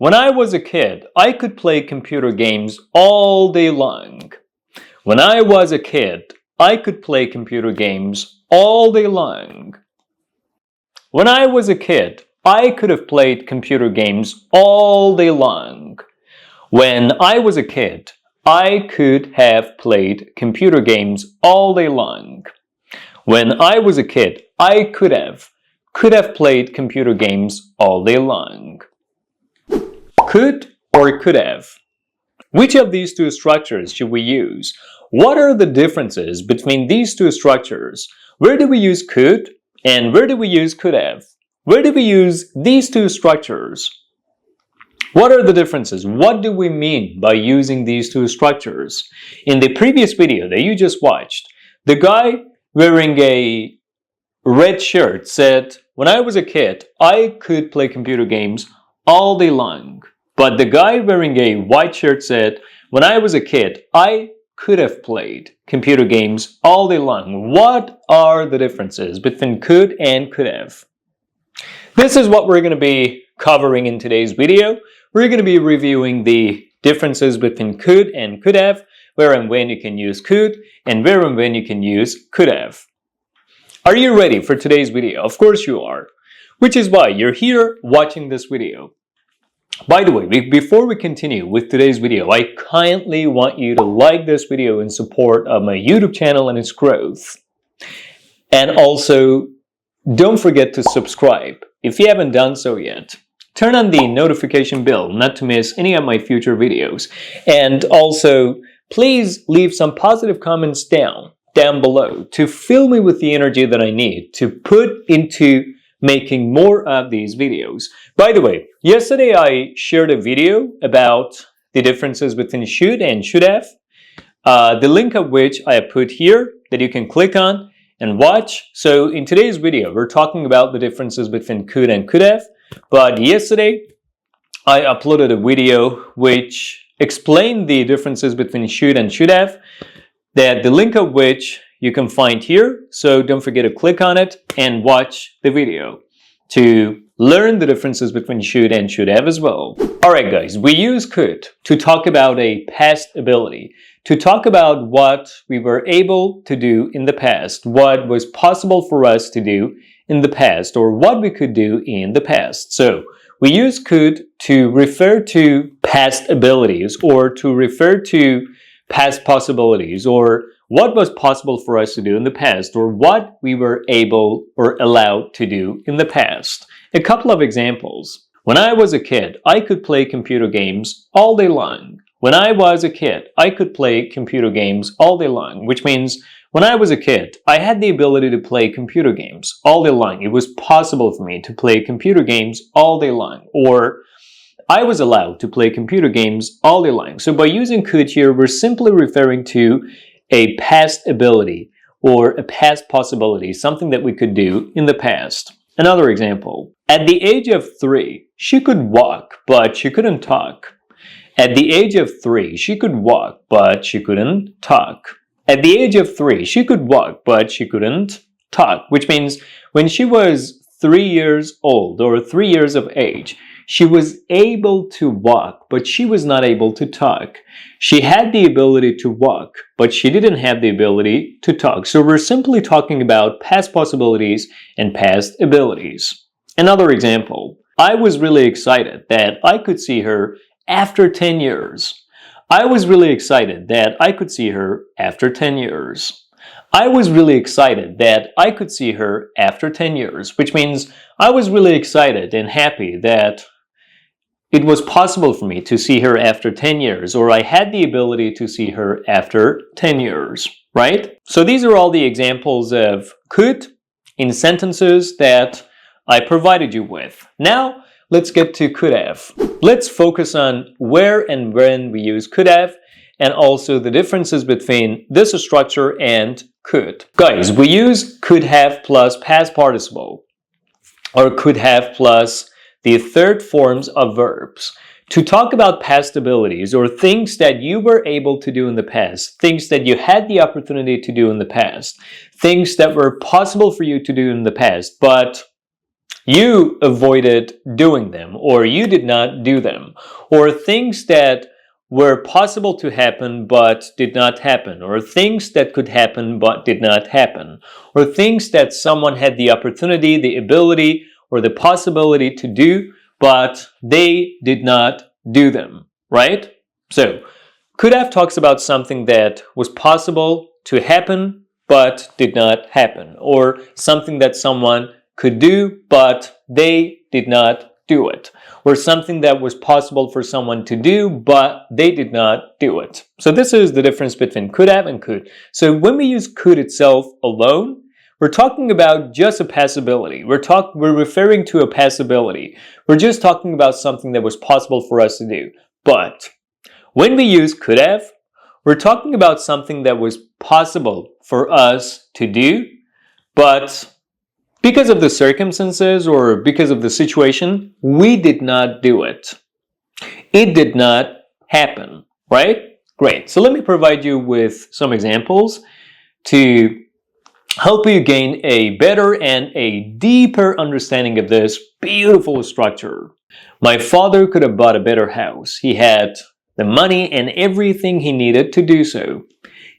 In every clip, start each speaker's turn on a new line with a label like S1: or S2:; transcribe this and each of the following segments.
S1: When I was a kid, I could play computer games all day long. When I was a kid, I could play computer games all day long. When I was a kid, I could have played computer games all day long. When I was a kid, I could have played computer games all day long. When I was a kid, I could have played computer games all day long. Could or could have? Which of these two structures should we use? What are the differences between these two structures? Where do we use could and where do we use could have? Where do we use these two structures? What are the differences? What do we mean by using these two structures? In the previous video that you just watched, the guy wearing a red shirt said, when I was a kid, I could play computer games all day long. But the guy wearing a white shirt said, when I was a kid, I could have played computer games all day long. What are the differences between could and could have? This is what we're going to be covering in today's video. We're going to be reviewing the differences between could and could have, where and when you can use could, and where and when you can use could have. Are you ready for today's video? Of course you are, which is why you're here watching this video. By the way, before we continue with today's video, I kindly want you to like this video in support of my YouTube channel and its growth. And also, don't forget to subscribe if you haven't done so yet. Turn on the notification bell not to miss any of my future videos. And also, please leave some positive comments down below to fill me with the energy that I need to put into making more of these videos. By the way, yesterday I shared a video about the differences between should and should have, the link of which I have put here that you can click on and watch. So in today's video, we're talking about the differences between could and could have. But yesterday, I uploaded a video which explained the differences between should and should have, that the link of which you can find here. So don't forget to click on it and watch the video to learn the differences between should and should have as well. Alright guys, we use could to talk about a past ability, to talk about what we were able to do in the past, what was possible for us to do in the past, or what we could do in the past. So we use could to refer to past abilities, or to refer to past possibilities, or what was possible for us to do in the past, or what we were able or allowed to do in the past. A couple of examples. When I was a kid, I could play computer games all day long. When I was a kid, I could play computer games all day long, which means when I was a kid, I had the ability to play computer games all day long. It was possible for me to play computer games all day long, or I was allowed to play computer games all day long. So by using could here, we're simply referring to a past ability or a past possibility, something that we could do in the past. Another example. At the age of 3, she could walk, but she couldn't talk. At the age of 3, she could walk, but she couldn't talk. At the age of 3, she could walk, but she couldn't talk, which means when she was 3 years old or 3 years of age, she was able to walk, but she was not able to talk. She had the ability to walk, but she didn't have the ability to talk. So we're simply talking about past possibilities and past abilities. Another example. I was really excited that I could see her after 10 years. I was really excited that I could see her after 10 years. I was really excited that I could see her after 10 years, which means I was really excited and happy that it was possible for me to see her after 10 years, or I had the ability to see her after 10 years, right? So these are all the examples of could in sentences that I provided you with. Now, let's get to could have. Let's focus on where and when we use could have, and also the differences between this structure and could. Guys, we use could have plus past participle, or could have plus the third forms of verbs to talk about past abilities, or things that you were able to do in the past, things that you had the opportunity to do in the past, things that were possible for you to do in the past, but you avoided doing them, or you did not do them, or things that were possible to happen but did not happen, or things that could happen but did not happen, or things that someone had the opportunity, the ability, or the possibility to do, but they did not do them, right? So, could have talks about something that was possible to happen but did not happen, or something that someone could do but they did not do it, or something that was possible for someone to do but they did not do it. So this is the difference between could have and could. So when we use could itself alone, we're talking about just a possibility. We're referring to a possibility. We're just talking about something that was possible for us to do. But when we use could have, we're talking about something that was possible for us to do, but because of the circumstances or because of the situation, we did not do it. It did not happen, right? Great. So let me provide you with some examples to help you gain a better and a deeper understanding of this beautiful structure. My father could have bought a better house. He had the money and everything he needed to do so.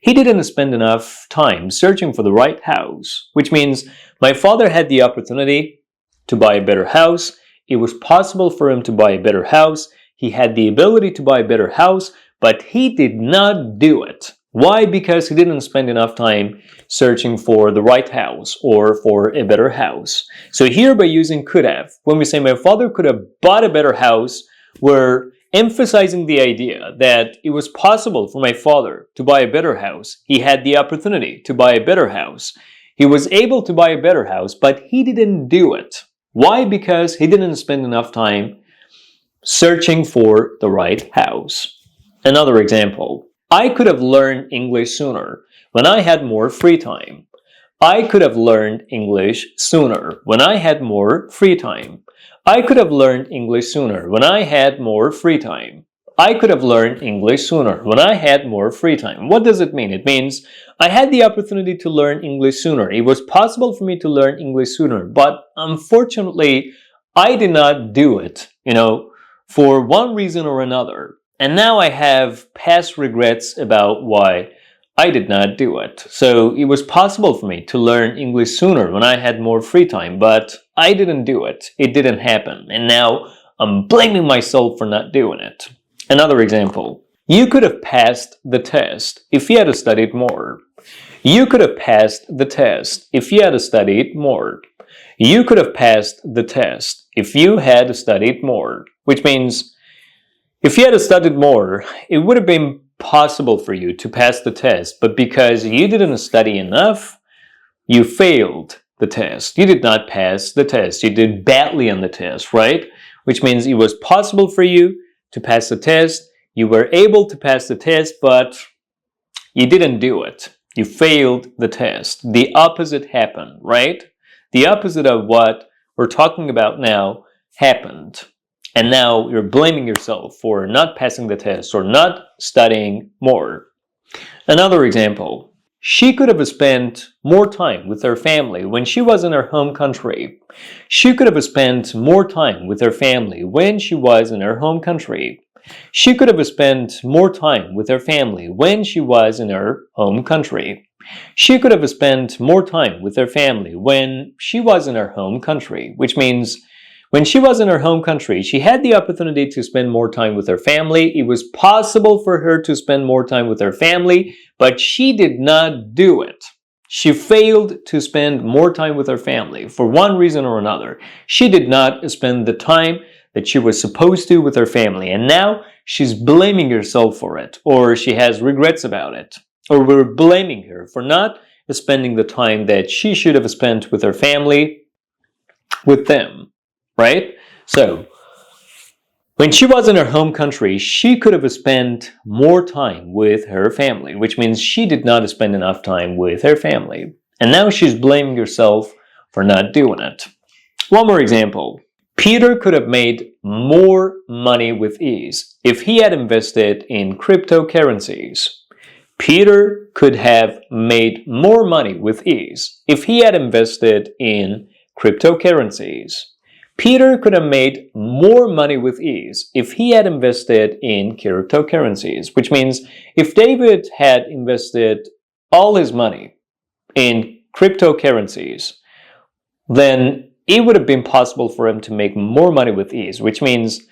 S1: He didn't spend enough time searching for the right house, which means my father had the opportunity to buy a better house. It was possible for him to buy a better house. He had the ability to buy a better house, but he did not do it. Why? Because he didn't spend enough time searching for the right house or for a better house. So here by using could have, when we say my father could have bought a better house, we're emphasizing the idea that it was possible for my father to buy a better house. He had the opportunity to buy a better house. He was able to buy a better house, but he didn't do it. Why? Because he didn't spend enough time searching for the right house. Another example. I could have learned English sooner when I had more free time. I could have learned English sooner when I had more free time. I could have learned English sooner when I had more free time. I could have learned English sooner when I had more free time. What does it mean? It means I had the opportunity to learn English sooner. It was possible for me to learn English sooner, but unfortunately, I did not do it, for one reason or another. And now I have past regrets about why I did not do it. So it was possible for me to learn English sooner when I had more free time, but I didn't do it. It didn't happen. And now I'm blaming myself for not doing it. Another example. You could have passed the test if you had studied more. You could have passed the test if you had studied more. You could have passed the test if you had studied more, which means if you had studied more, it would have been possible for you to pass the test, but because you didn't study enough, you failed the test. You did not pass the test. You did badly on the test, right? Which means it was possible for you to pass the test. You were able to pass the test, but you didn't do it. You failed the test. The opposite happened, right? The opposite of what we're talking about now happened. And now you're blaming yourself for not passing the test or not studying more. Another example. She could have spent more time with her family when she was in her home country. She could have spent more time with her family when she was in her home country. She could have spent more time with her family when she was in her home country. She could have spent more time with her family when she was in her home country, which means when she was in her home country, she had the opportunity to spend more time with her family. It was possible for her to spend more time with her family, but she did not do it. She failed to spend more time with her family for one reason or another. She did not spend the time that she was supposed to with her family, and now she's blaming herself for it, or she has regrets about it, or we're blaming her for not spending the time that she should have spent with her family with them. Right? So, when she was in her home country, she could have spent more time with her family, which means she did not spend enough time with her family. And now she's blaming herself for not doing it. One more example. Peter could have made more money with ease if he had invested in cryptocurrencies. Peter could have made more money with ease if he had invested in cryptocurrencies. Peter could have made more money with ease if he had invested in cryptocurrencies, which means if David had invested all his money in cryptocurrencies, then it would have been possible for him to make more money with ease, which means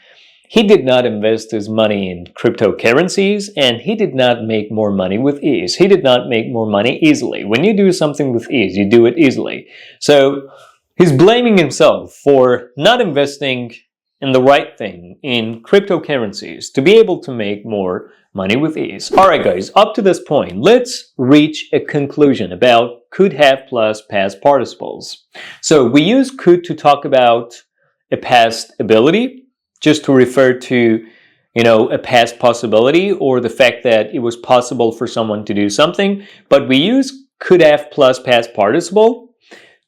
S1: he did not invest his money in cryptocurrencies and he did not make more money with ease. He did not make more money easily. When you do something with ease, you do it easily. So he's blaming himself for not investing in the right thing in cryptocurrencies to be able to make more money with ease. Alright guys, up to this point, let's reach a conclusion about could have plus past participles. So we use could to talk about a past ability, just to refer to, a past possibility or the fact that it was possible for someone to do something. But we use could have plus past participle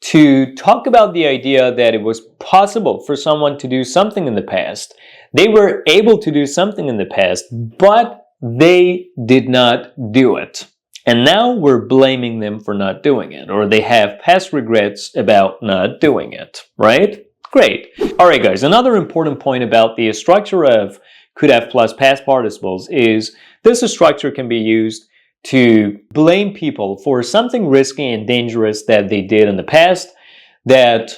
S1: to talk about the idea that it was possible for someone to do something in the past. They were able to do something in the past, but they did not do it. And now we're blaming them for not doing it, or they have past regrets about not doing it, right? Great. Alright guys, another important point about the structure of could have plus past participles is this structure can be used to blame people for something risky and dangerous that they did in the past that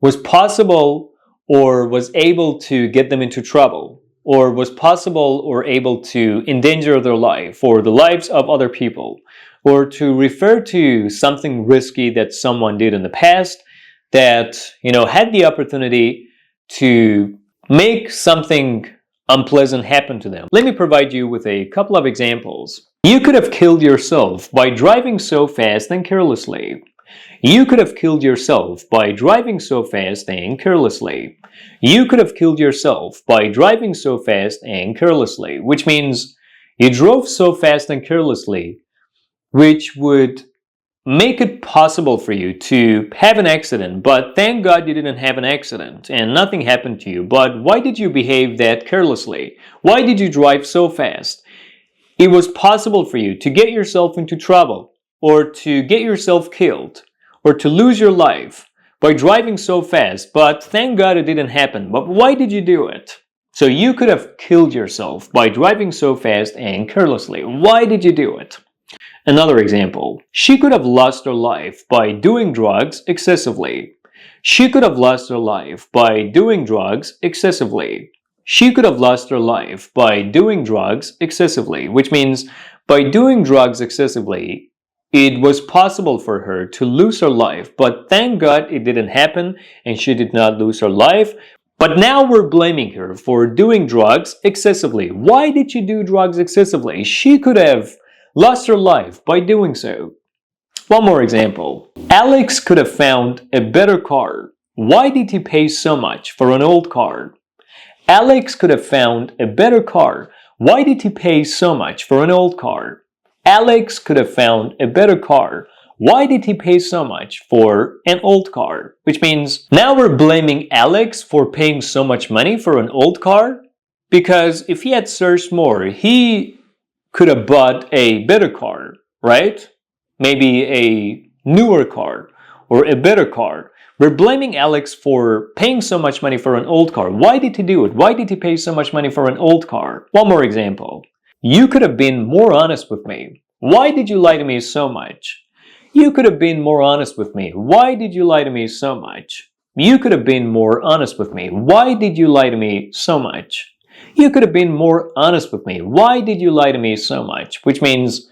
S1: was possible or was able to get them into trouble, or was possible or able to endanger their life or the lives of other people, or to refer to something risky that someone did in the past that, had the opportunity to make something unpleasant happen to them. Let me provide you with a couple of examples. You could have killed yourself by driving so fast and carelessly. You could have killed yourself by driving so fast and carelessly. You could have killed yourself by driving so fast and carelessly, which means you drove so fast and carelessly, which would make it possible for you to have an accident, but thank God you didn't have an accident and nothing happened to you. But why did you behave that carelessly? Why did you drive so fast? It was possible for you to get yourself into trouble, or to get yourself killed, or to lose your life by driving so fast, but thank God it didn't happen. But why did you do it? So you could have killed yourself by driving so fast and carelessly. Why did you do it? Another example, she could have lost her life by doing drugs excessively. She could have lost her life by doing drugs excessively. She could have lost her life by doing drugs excessively, which means by doing drugs excessively, it was possible for her to lose her life, but thank God it didn't happen and she did not lose her life. But now we're blaming her for doing drugs excessively. Why did she do drugs excessively? She could have lost her life by doing so. One more example. Alex could have found a better car. Why did he pay so much for an old car? Alex could have found a better car. Why did he pay so much for an old car? Alex could have found a better car. Why did he pay so much for an old car? Which means now we're blaming Alex for paying so much money for an old car, because if he had searched more, he could have bought a better car, right? Maybe a newer car or a better car. We're blaming Alex for paying so much money for an old car. Why did he do it? Why did he pay so much money for an old car? One more example. You could have been more honest with me. Why did you lie to me so much? You could have been more honest with me. Why did you lie to me so much? You could have been more honest with me. Why did you lie to me so much? You could have been more honest with me. Why did you lie to me so much? Which means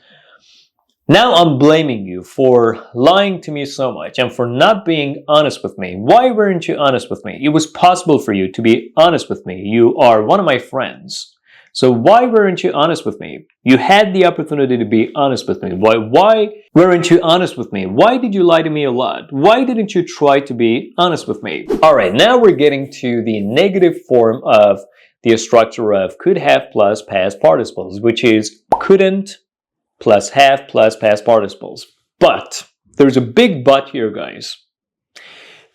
S1: now I'm blaming you for lying to me so much and for not being honest with me. Why weren't you honest with me? It was possible for you to be honest with me. You are one of my friends. So why weren't you honest with me? You had the opportunity to be honest with me. Why weren't you honest with me? Why did you lie to me a lot? Why didn't you try to be honest with me? Alright, now we're getting to the negative form of the structure of could have plus past participles, which is couldn't plus have plus past participles. But there's a big but here, guys.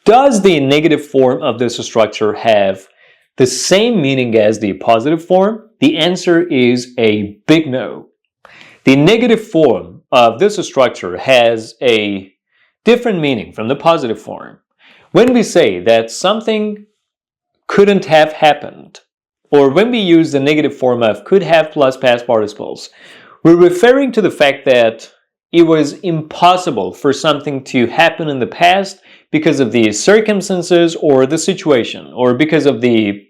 S1: Does the negative form of this structure have the same meaning as the positive form? The answer is a big no. The negative form of this structure has a different meaning from the positive form. When we say that something couldn't have happened, or when we use the negative form of could have plus past participles, we're referring to the fact that it was impossible for something to happen in the past because of the circumstances or the situation, or because of the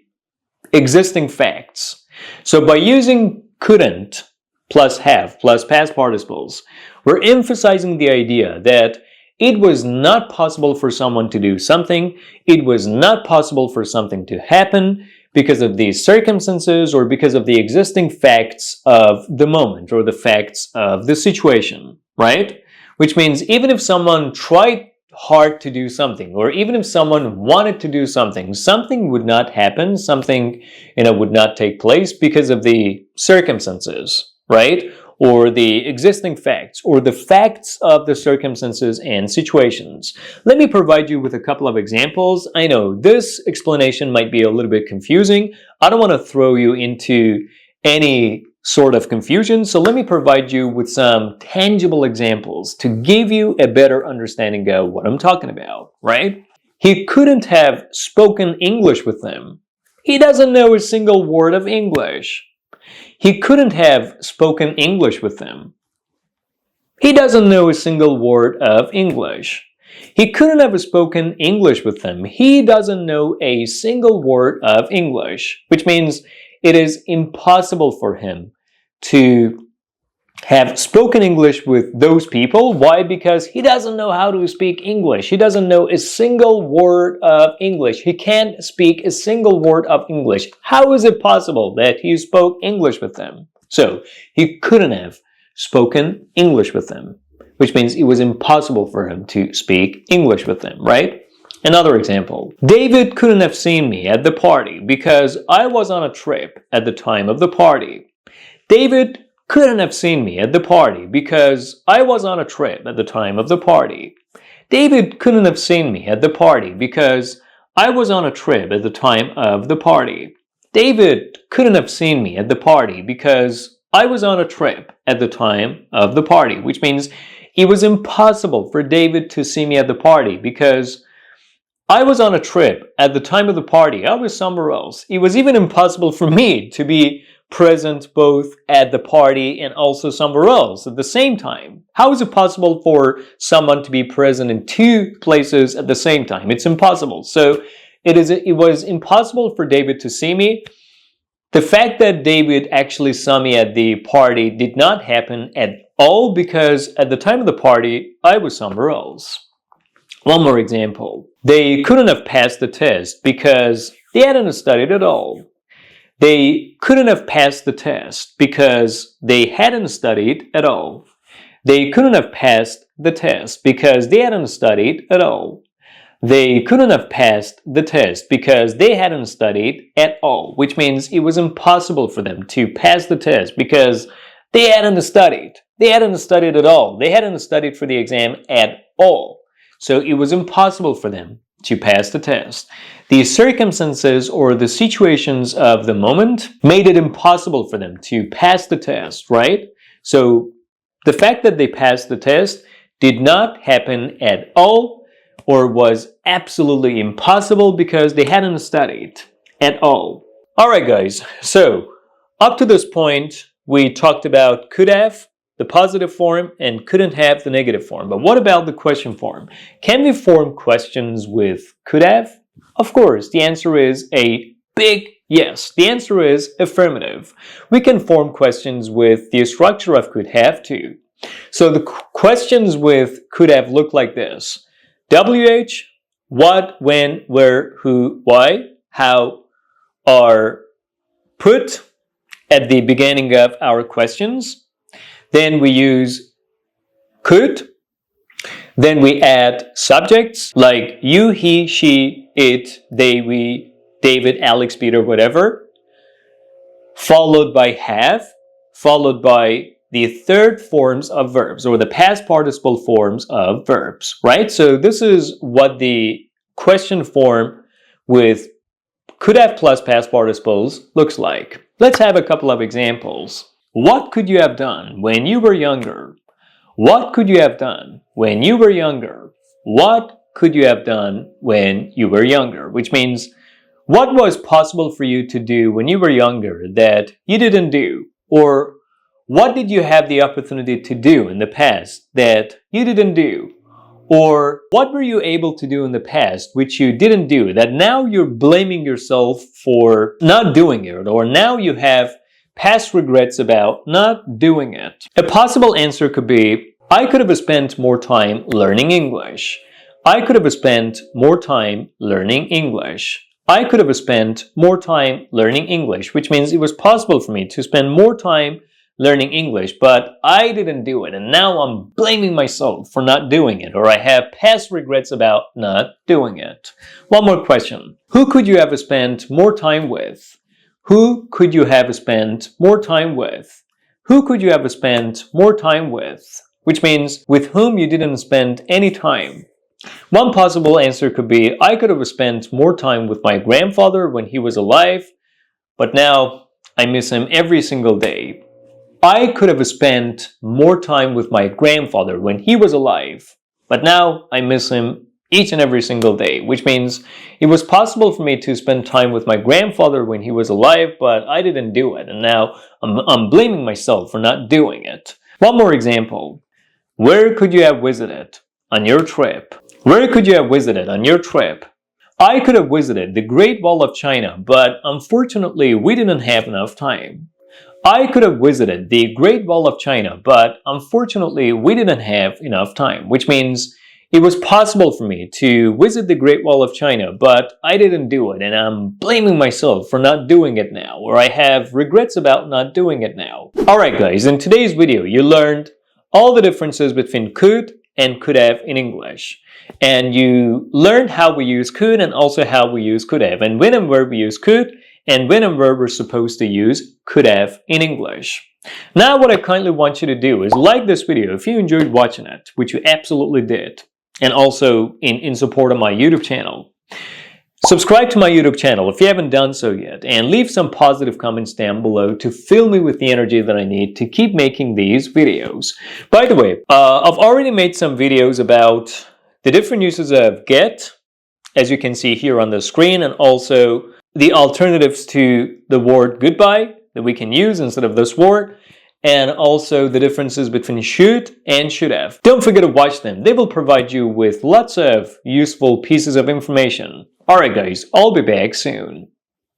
S1: existing facts. So by using couldn't plus have plus past participles, we're emphasizing the idea that it was not possible for someone to do something, it was not possible for something to happen because of the circumstances or because of the existing facts of the moment or the facts of the situation, right? Which means even if someone tried hard to do something, or even if someone wanted to do something, something would not happen, something, would not take place because of the circumstances, right? Or the existing facts, or the facts of the circumstances and situations. Let me provide you with a couple of examples. I know this explanation might be a little bit confusing. I don't want to throw you into any sort of confusion, so let me provide you with some tangible examples to give you a better understanding of what I'm talking about, right? He couldn't have spoken English with them. He doesn't know a single word of English. He couldn't have spoken English with them. He doesn't know a single word of English. He couldn't have spoken English with them. He doesn't know a single word of English, which means it is impossible for him to have spoken English with those people. Why? Because he doesn't know how to speak English. He doesn't know a single word of English. He can't speak a single word of English. How is it possible that he spoke English with them? So, he couldn't have spoken English with them, which means it was impossible for him to speak English with them, right? Another example. David couldn't have seen me at the party because I was on a trip at the time of the party. David couldn't have seen me at the party because I was on a trip at the time of the party. David couldn't have seen me at the party because I was on a trip at the time of the party. David couldn't have seen me at the party because I was on a trip at the time of the party, which means it was impossible for David to see me at the party because I was on a trip at the time of the party. I was somewhere else. It was even impossible for me to be present both at the party and also somewhere else at the same time. How is it possible for someone to be present in two places at the same time? It's impossible. So it was impossible for David to see me. The fact that David actually saw me at the party did not happen at all because at the time of the party, I was somewhere else. One more example. They couldn't have passed the test because they hadn't studied at all. They couldn't have passed the test because they hadn't studied at all. They couldn't have passed the test because they hadn't studied at all. They couldn't have passed the test because they hadn't studied at all, which means it was impossible for them to pass the test because they hadn't studied. They hadn't studied at all. They hadn't studied for the exam at all. So it was impossible for them to pass the test. The circumstances or the situations of the moment made it impossible for them to pass the test, right? So the fact that they passed the test did not happen at all or was absolutely impossible because they hadn't studied at all. Alright guys, so up to this point we talked about could have, the positive form, and couldn't have, the negative form. But what about the question form? Can we form questions with could have? Of course, the answer is a big yes. The answer is affirmative. We can form questions with the structure of could have too. So the questions with could have look like this. WH, what, when, where, who, why, how are put at the beginning of our questions. Then we use could. Then we add subjects like you, he, she, it, they, we, David, Alex, Peter, whatever. Followed by have. Followed by the third forms of verbs or the past participle forms of verbs, right? So this is what the question form with could have plus past participles looks like. Let's have a couple of examples. What could you have done when you were younger? What could you have done when you were younger? What could you have done when you were younger? Which means, What was possible for you to do when you were younger that you didn't do? Or what did you have the opportunity to do in the past that you didn't do? Or what were you able to do in the past which you didn't do that now you're blaming yourself for not doing it, or now you have past regrets about not doing it? A possible answer could be, I could have spent more time learning English. I could have spent more time learning English. I could have spent more time learning English, which means it was possible for me to spend more time learning English, but I didn't do it, and now I'm blaming myself for not doing it, or I have past regrets about not doing it. One more question. Who could you have spent more time with? Who could you have spent more time with? Who could you have spent more time with? Which means with whom you didn't spend any time. One possible answer could be, I could have spent more time with my grandfather when he was alive, but now I miss him every single day. I could have spent more time with my grandfather when he was alive, but now I miss him each and every single day, which means it was possible for me to spend time with my grandfather when he was alive, but I didn't do it, and now I'm blaming myself for not doing it. One more example. Where could you have visited on your trip? Where could you have visited on your trip? I could have visited the Great Wall of China, but unfortunately we didn't have enough time. I could have visited the Great Wall of China, but unfortunately we didn't have enough time, which means it was possible for me to visit the Great Wall of China, but I didn't do it, and I'm blaming myself for not doing it now, or I have regrets about not doing it now. Alright guys, in today's video you learned all the differences between could and could have in English. And you learned how we use could and also how we use could have, and when and where we use could, and when and where we're supposed to use could have in English. Now what I kindly want you to do is like this video if you enjoyed watching it, which you absolutely did, and also in support of my YouTube channel. Subscribe to my YouTube channel if you haven't done so yet, and leave some positive comments down below to fill me with the energy that I need to keep making these videos. By the way, I've already made some videos about the different uses of get, as you can see here on the screen, and also the alternatives to the word goodbye that we can use instead of this word, and also the differences between should and should have. Don't forget to watch them. They will provide you with lots of useful pieces of information. Alright guys, I'll be back soon.